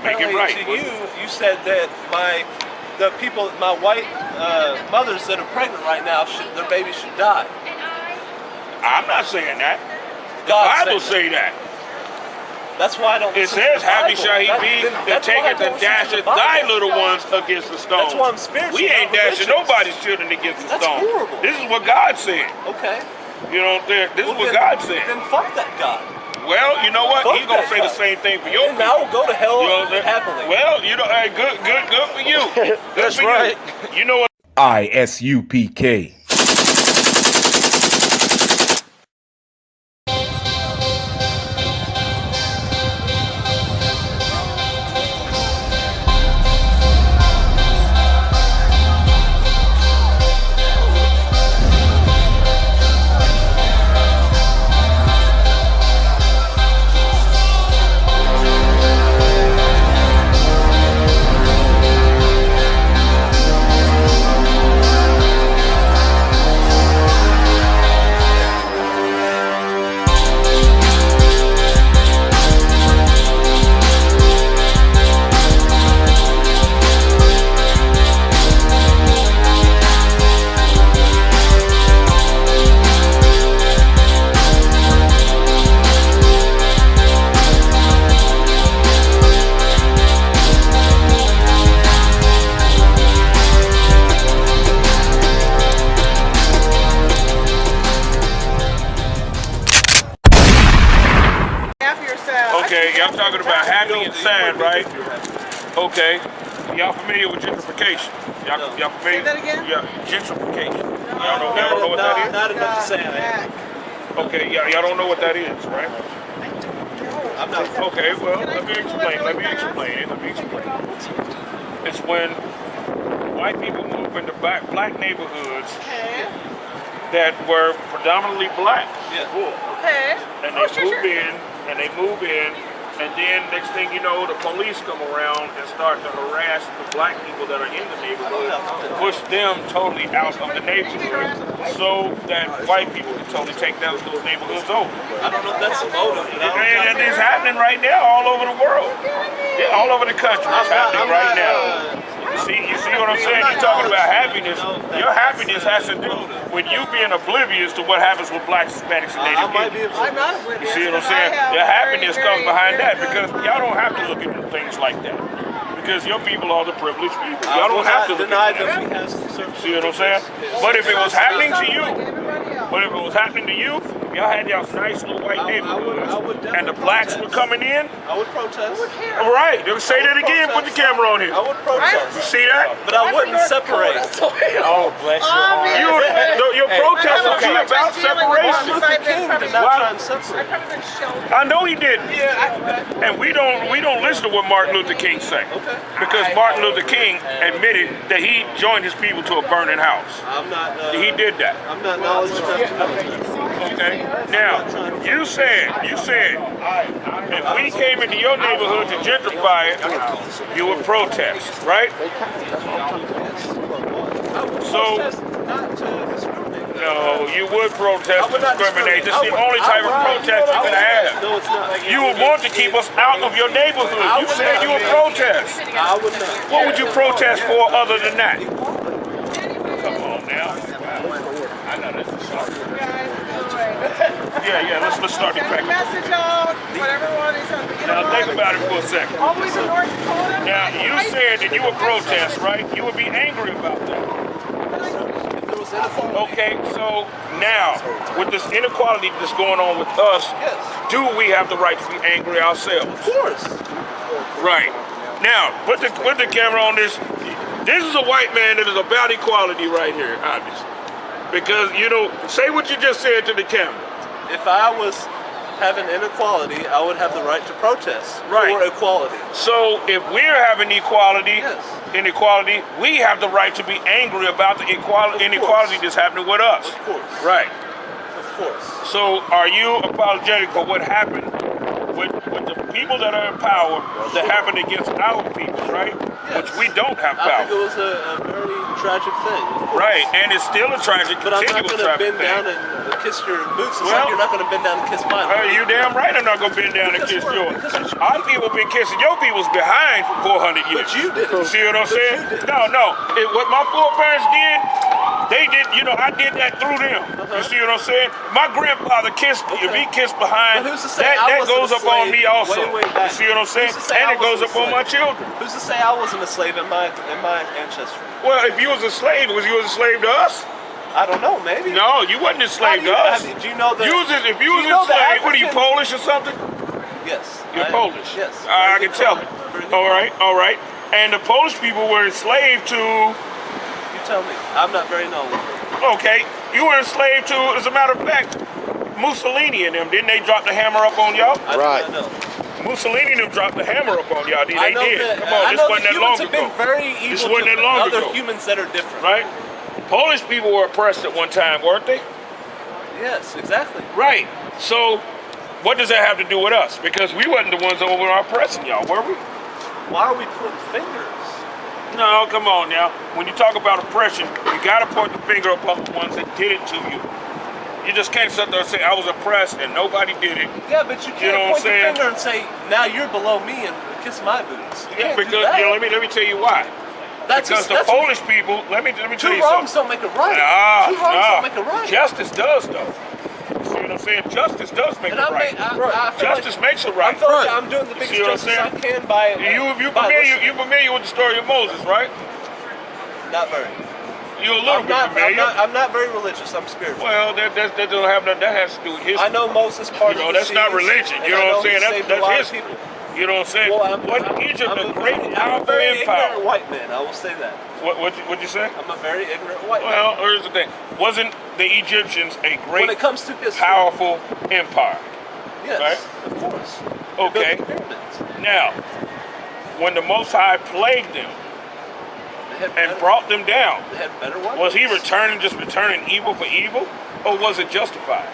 make it right. To you said that the white mothers that are pregnant right now, their babies should die. I'm not saying that. The Bible say that. That's why I don't. It says, "Happy shall he be that taketh and dasheth thy little ones against the stone." That's why I'm spiritual. We ain't dashing nobody's children against the stone. That's horrible. This is what God said. Okay. You know what I'm saying? This is what God said. Then fuck that God. Well, you know what? He's gonna say the same thing for your people. I will go to hell happily. Well, you know, hey, good for you. That's right. You know what? I.S.U.P.K. Okay, y'all talking about happy and sad, right? Okay. Y'all familiar with gentrification? Y'all familiar? Say that again? Yeah, gentrification. Y'all know what that is? Not enough to say that. Okay, y'all don't know what that is, right? I'm not. Okay, well, let me explain. It's when white people move into black neighborhoods that were predominantly black. Yeah. Okay. And they move in, and then next thing you know, the police come around and start to harass the black people that are in the neighborhood, push them totally out of the neighborhood, so that white people can totally take those neighborhoods over. I don't know if that's the motive. And it's happening right now all over the world. Yeah, all over the country. It's happening right now. You see what I'm saying? You're talking about happiness. Your happiness has to do with you being oblivious to what happens with blacks, Hispanics, and Native people. I'm not oblivious. You see what I'm saying? Your happiness comes behind that, because y'all don't have to look into things like that. Because your people are the privileged people. Y'all don't have to look into that. See what I'm saying? But if it was happening to you, y'all had y'all nice little white neighborhoods, and the blacks were coming in, I would protest. all right, say that again, put the camera on here. I would protest. You see that? But I wouldn't separate. Oh, bless your protest would be about separation. I know he did. And we don't listen to what Martin Luther King said. Because Martin Luther King admitted that he joined his people to a burning house. I'm not. He did that. I'm not knowledgeable enough. Okay. Now, you said if we came into your neighborhood to gentrify it, you would protest, right? So, no, you would protest to discriminate. This is the only type of protest you can have. No, it's not. You would want to keep us out of your neighborhood. You said you would protest. I would not. What would you protest for other than that? Come on now. I know this is short. Yeah, let's start the crack. Message out, whatever one is. Now think about it for a second. Always in North Dakota. Now you said that you would protest, right? You would be angry about that. Okay, so now with this inequality that's going on with us, do we have the right to be angry ourselves? Of course. Right. Now put the camera on this. This is a white man that is about equality right here, obviously. Because, you know, say what you just said to the camera. If I was having inequality, I would have the right to protest for equality. So if we're having inequality, we have the right to be angry about the inequality that's happening with us. Of course. Right. Of course. So are you apologetic for what happened with the people that are in power that happened against our people, right? Yes. Which we don't have power. I think it was a very tragic thing. Right, and it's still a tragic, but I'm not continual going to tragic bend thing. down and kiss your boots, it's Well, like you're not gonna bend down and kiss mine. You damn right I'm not gonna bend down and Because kiss we're- yours. because we're- Our people been kissing your people's behind for 400 years. But you did it. See what I'm But saying? you did it. No. What my foreparents did, they did, I did that through them. You see what I'm saying? My grandfather kissed, if he kissed behind, But who's to say I that wasn't goes a up on slave me also. way back? You see what I'm saying? Who's to say And I it goes wasn't up a on my slave? children. Who's to say I wasn't a slave in my ancestry? Well, if you was a slave, was you a slave to us? I don't know, maybe. No, you wasn't a slave to us. Do you know that? If you was a slave, what are you, Polish or something? Yes. You're Polish. Yes. I can tell it. All right. And the Polish people were enslaved to. You tell me. I'm not very knowledgeable. Okay, you were enslaved to. As a matter of fact, Mussolini and them, didn't they drop the hammer up on y'all? I do not know. Mussolini and them dropped the hammer up on y'all. They I know did. that, Come on, I this know wasn't that that long humans have ago. been very evil This wasn't that to long other ago. humans that are different. Right? Polish people were oppressed at one time, weren't they? Yes, exactly. Right. So, what does that have to do with us? Because we wasn't the ones over oppressing y'all, were we? Why are we pointing fingers? No, come on now. When you talk about oppression, you gotta point the finger upon the ones that did it to you. You just can't sit there and say, I was oppressed and nobody did it. Yeah, but you can't know what I'm point the saying? finger and say, now you're below me and kiss my boots. You can't Because do that. let me tell you why. That's Because just, the Polish people, let me tell two you wrongs something. don't make it right. Two wrongs don't make it right. Justice does though. See what I'm saying? Justice does make And it right. I feel Justice like, makes it right. I feel like I'm doing the biggest See what I'm justice I saying? can by You by listening. familiar with the story of Moses, right? Not very. You're a little bit familiar. I'm not very religious. I'm spiritual. Well, that don't have nothing. That has to do with history. I know Moses part of the that's not seas, religion. and You I know what I'm he saying? saved a lot That's of history. people. You know what I'm saying? Well, Egypt, I'm a great, I'm a powerful very empire. ignorant white man. I will say that. What'd you say? I'm a very ignorant white man. Well, here's the thing. Wasn't the Egyptians a When great, it comes to history, powerful empire? yes, right? of course. Okay. They built the pyramids. Now, when the Most High plagued them They had and better- brought them down, They had better weapons. was he just returning evil for evil, or was it justified?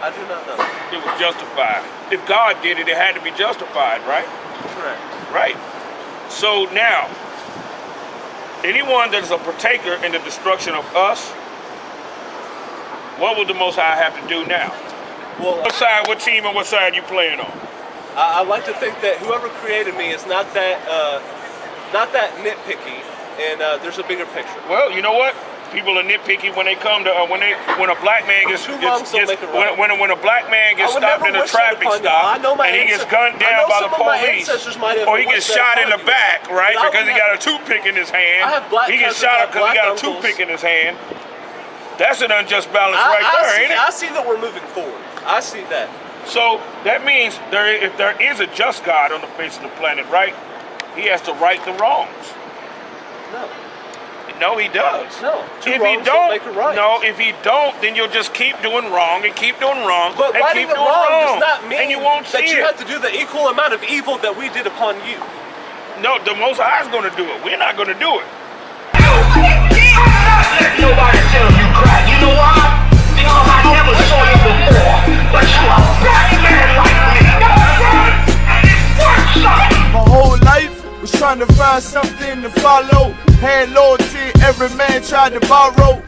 I do not know. It was justified. If God did it, it had to be justified, right? Correct. Right. So now, anyone that is a partaker in the destruction of us, what will the Most High have to do now? Well, What team and what side you playing on? I like to think that whoever created me is not that nitpicky, and there's a bigger picture. Well, you know what? People are nitpicky when they come to when a black man gets Two wrongs don't make it right. when a black man gets I would stopped never in a wish that traffic upon you. stop I know my and he gets ancestors- gunned I down know by some the of my police, ancestors might have or he wished gets that shot in upon the you. back, right? But I Because he would got a toothpick in his hand. I have black He gets cousins, shot I up have because he black got a uncles. toothpick in his hand. That's an unjust balance right there, ain't it? I see that we're moving forward. I see that. So that means if there is a just God on the face of the planet, right? He has to right the wrongs. No. No, he does. No. Two If he wrongs don't, make it right. no, if he don't, then you'll just keep doing wrong and keep doing wrong But and righting keep it doing wrong wrong. does not mean and you won't that see you it. have to do the equal amount of evil that we did upon you. No, the Most High is going to do it. We're not going to do it. Let nobody tell you crack. You know why? Because I never saw you before. But you a black man like me. And it works, son. My whole life was trying to find something to follow. Had loyalty, every man tried to borrow.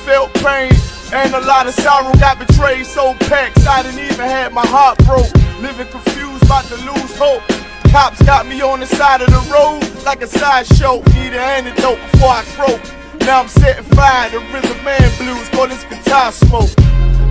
Felt pain and a lot of sorrow. Got betrayed, sold packs. I didn't even have my heart broke. Living confused, about to lose hope. Cops got me on the side of the road like a sideshow. Need an antidote before I croak. Now I'm setting fire to rhythm man blues. Boy, this guitar smoke.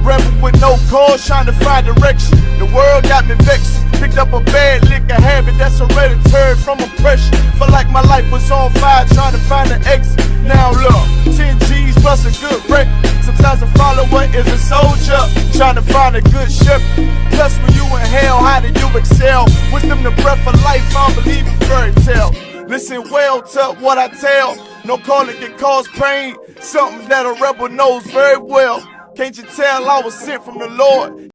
Rebel with no cause, trying to find direction. The world got me vexed. Picked up a bad liquor habit that's hereditary from oppression. Felt like my life was on fire, trying to find an exit. Now look, 10 G's plus a good wreck. Sometimes a follower is a soldier, trying to find a good shepherd. Plus when you in hell, how do you excel? Wisdom the breath of life, I don't believe in fairy tale. Listen well to what I tell. No calling can cause pain. Something that a rebel knows very well. Can't you tell I was sent from the Lord?